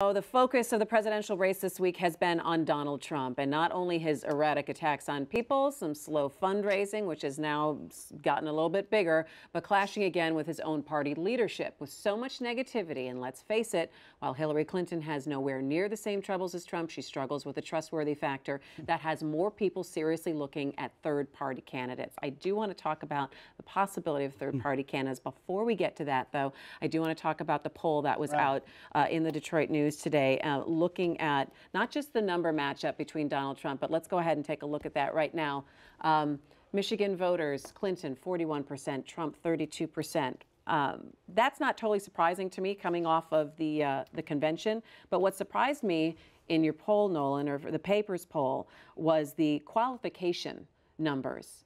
Oh, the focus of the presidential race this week has been on Donald Trump, and not only his erratic attacks on people, some slow fundraising, which has now gotten a little bit bigger, but clashing again with his own party leadership. With so much negativity, and let's face it, while Hilary Clinton has nowhere near the same troubles as Trump, she struggles with a trustworthy factor that has more people seriously looking at third-party candidates. I do want to talk about the possibility of third-party candidates. Before we get to that, though, I do want to talk about the poll that was out in the Detroit News today, looking at not just the number matchup between Donald Trump, but let's go ahead and take a look at that right now. Michigan voters, Clinton 41%, Trump 32%. That's not totally surprising to me coming off of the convention, but what surprised me in your poll, Nolan, or the paper's poll, was the qualification numbers.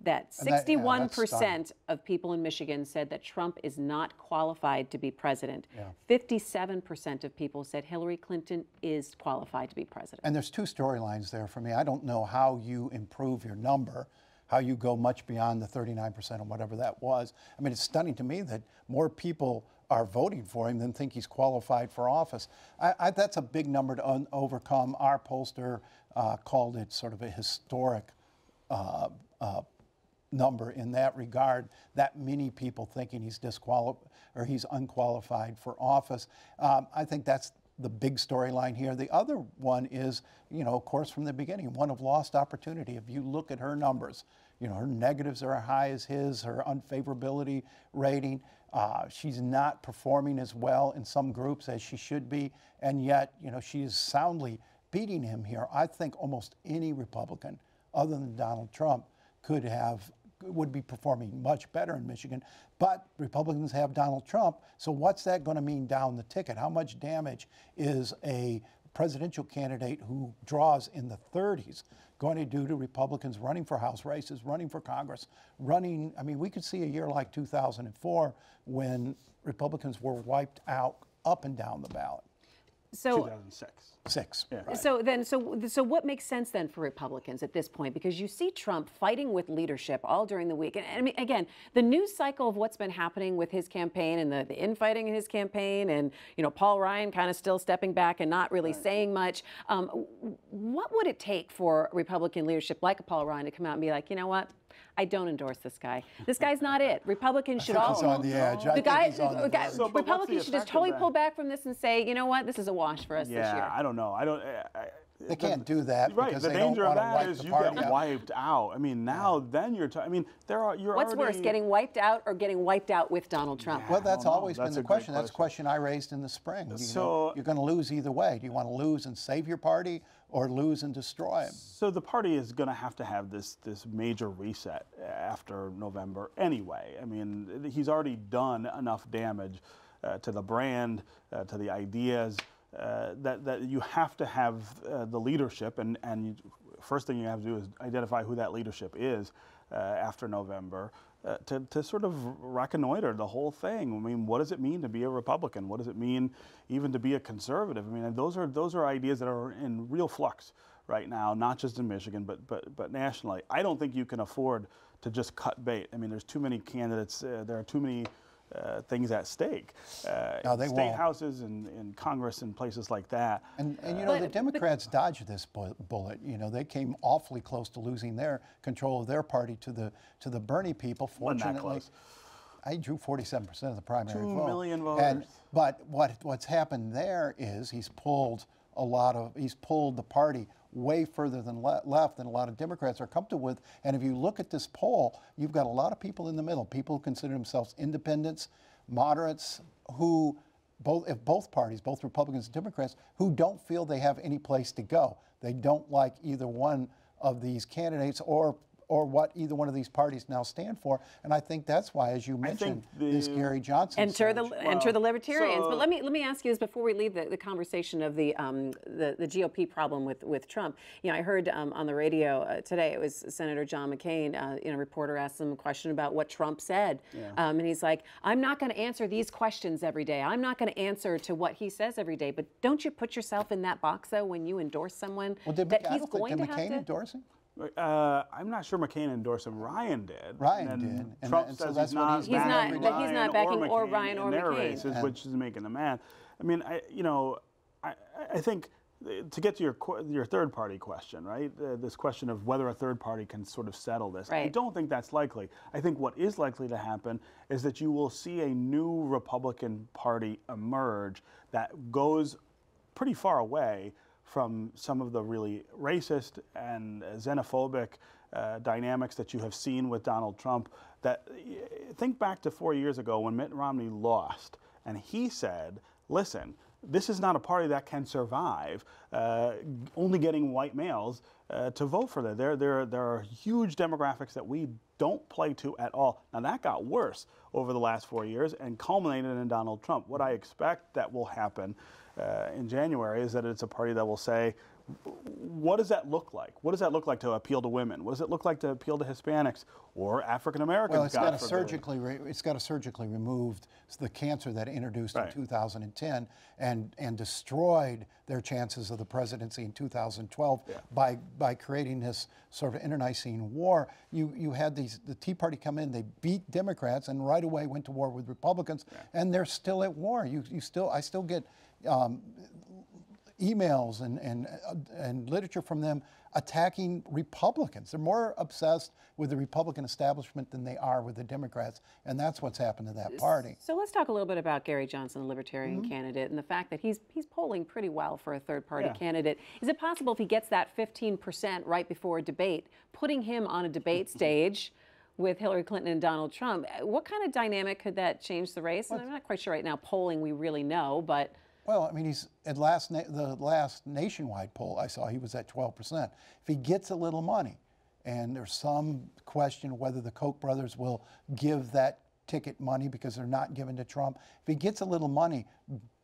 That 61% of people in Michigan said that Trump is not qualified to be president. 57% of people said Hillary Clinton is qualified to be president. And there's two storylines there for me. I don't know how you improve your number, how you go much beyond the 39% or whatever that was. I mean, it's stunning to me that more people are voting for him than think he's qualified for office. That's a big number to overcome. Our pollster called it sort of a historic number in that regard, that many people thinking he's he's unqualified for office. I think that's the big storyline here. The other one is, you know, of course, from the beginning, one of lost opportunity. If you look at her numbers, you know, her negatives are as high as his, her unfavorability rating. She's not performing as well in some groups as she should be, and yet, you know, she is soundly beating him here. I think almost any Republican, other than Donald Trump, would be performing much better in Michigan. But Republicans have Donald Trump, so what's that going to mean down the ticket? How much damage is a presidential candidate who draws in the 30s going to do to Republicans running for House races, running for Congress, running? I mean, we could see a year like 2004 when Republicans were wiped out up and down the ballot. So 2006. Yeah, right. So what makes sense then for Republicans at this point? Because you see Trump fighting with leadership all during the week. And I mean, again, the news cycle of what's been happening with his campaign and the infighting in his campaign, and you know, Paul Ryan kind of still stepping back and not really saying much. What would it take for Republican leadership like a Paul Ryan to come out and be like, you know what? I don't endorse this guy. This guy's not it. Republicans should all. He's on the edge. Republicans should just totally pull back from this and say, you know what, this is a wash for us this year. Yeah, I don't know. They can't do that. Right. Because the they danger don't of want that to is wipe you the party get out. wiped out. I mean, now then you're. I mean, you're. What's worse, getting wiped out or getting wiped out with Donald Trump? Well, that's always been That's the a great question. That's a question I raised in the spring. So you're going to lose either way. Do you want to lose and save your party, or lose and destroy him? So the party is going to have this major reset after November anyway. I mean, he's already done enough damage to the brand, to the ideas, that you have to have the leadership, and first thing you have to do is identify who that leadership is after November. To sort of reconnoiter the whole thing. I mean, what does it mean to be a Republican? What does it mean even to be a conservative? I mean, those are ideas that are in real flux right now, not just in Michigan, but nationally. I don't think you can afford to just cut bait. I mean, there's too many candidates. There are too many things at stake. No, they state won't. houses and Congress and places like that. And you know, the Democrats dodged this bullet. You know, they came awfully close to losing their control of their party to the Bernie people. Fortunately, I drew 47% of the primary vote. 2 million voters. But what's happened there is he's pulled the party way further than left than a lot of Democrats are comfortable with. And if you look at this poll, you've got a lot of people in the middle, people who consider themselves independents, moderates, who both parties, both Republicans and Democrats, who don't feel they have any place to go. They don't like either one of these candidates or what either one of these parties now stand for, and I think that's why, as you mentioned, this Gary Johnson enter the Libertarians. So, but let me ask you this before we leave the conversation of the GOP problem with Trump. You know, I heard on the radio today, it was Senator John McCain. A reporter asked him a question about what Trump said, and he's like, "I'm not going to answer these questions every day. I'm not going to answer to what he says every day." But don't you put yourself in that box though when you endorse someone that he's going to have to? Did McCain endorse him? I'm not sure McCain endorsed him. Ryan did. Ryan did. Trump And says so that's he's not backing or Ryan or in their McCain. races, which is making them mad. I mean, I think to get to your third party question, right? This question of whether a third party can sort of settle this. Right. I don't think that's likely. I think what is likely to happen is that you will see a new Republican Party emerge that goes pretty far away from some of the really racist and xenophobic dynamics that you have seen with Donald Trump. That think back to 4 years ago when Mitt Romney lost, and he said, listen, this is not a party that can survive only getting white males to vote for them. There are huge demographics that we don't play to at all. Now that got worse over the last 4 years and culminated in Donald Trump. What I expect that will happen in January is that it's a party that will say, what does that look like? What does that look like to appeal to women? What does it look like to appeal to Hispanics or African Americans? Well, it's got to surgically removed the cancer that it introduced in 2010 and destroyed their chances of the presidency in 2012 by creating this sort of internecine war. You had the Tea Party come in, they beat Democrats and right away went to war with Republicans, and they're still at war. I still get emails and literature from them attacking Republicans. They're more obsessed with the Republican establishment than they are with the Democrats, and that's what's happened to that party. So let's talk a little bit about Gary Johnson, the Libertarian candidate, and the fact that he's polling pretty well for a third-party candidate. Is it possible if he gets that 15% right before a debate, putting him on a debate stage with Hilary Clinton and Donald Trump, what kind of dynamic could that change the race? And I'm not quite sure right now polling we really know, but... Well, I mean, he's at the last nationwide poll I saw, he was at 12%. If he gets a little money, and there's some question whether the Koch brothers will give that ticket money because they're not given to Trump. If he gets a little money,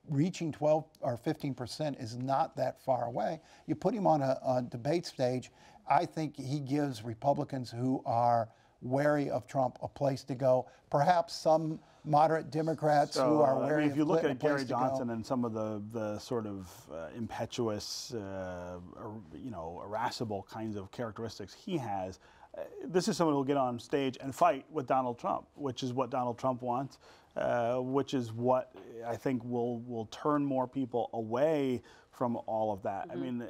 reaching 12 or 15% is not that far away. You put him on a debate stage, I think he gives Republicans who are wary of Trump a place to go. Perhaps some moderate Democrats who are wary if you of look Clinton, at Gary Johnson and some of the sort of impetuous, irascible kinds of characteristics he has, this is someone who will get on stage and fight with Donald Trump, which is what Donald Trump wants, which is what I think will turn more people away from all of that. I mean,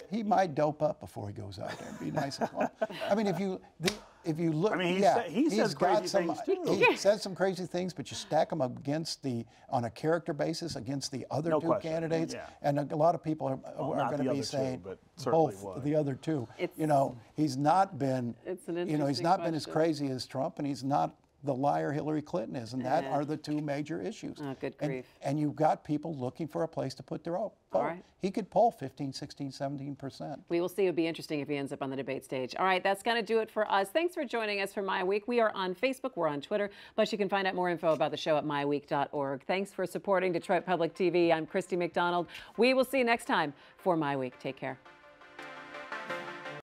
he might dope up before he goes out there and be nice and fun. I mean, if you look, I mean, he says crazy things too. He says some crazy things, but you stack them against on a character basis against the other two candidates, and a lot of people are going to be saying both the other two. He's not been, he's not been as crazy as Trump, and he's not the liar Hilary Clinton is, and that are the two major issues. Oh, good grief. And you've got people looking for a place to put their vote. All right. He could poll 15, 16, 17%. We will see. It would be interesting if he ends up on the debate stage. All right, that's going to do it for us. Thanks for joining us for MiWeek. We are on Facebook, we're on Twitter, but you can find out more info about the show at MiWeek.org. Thanks for supporting Detroit Public TV. I'm Christy McDonald. We will see you next time for MiWeek. Take care.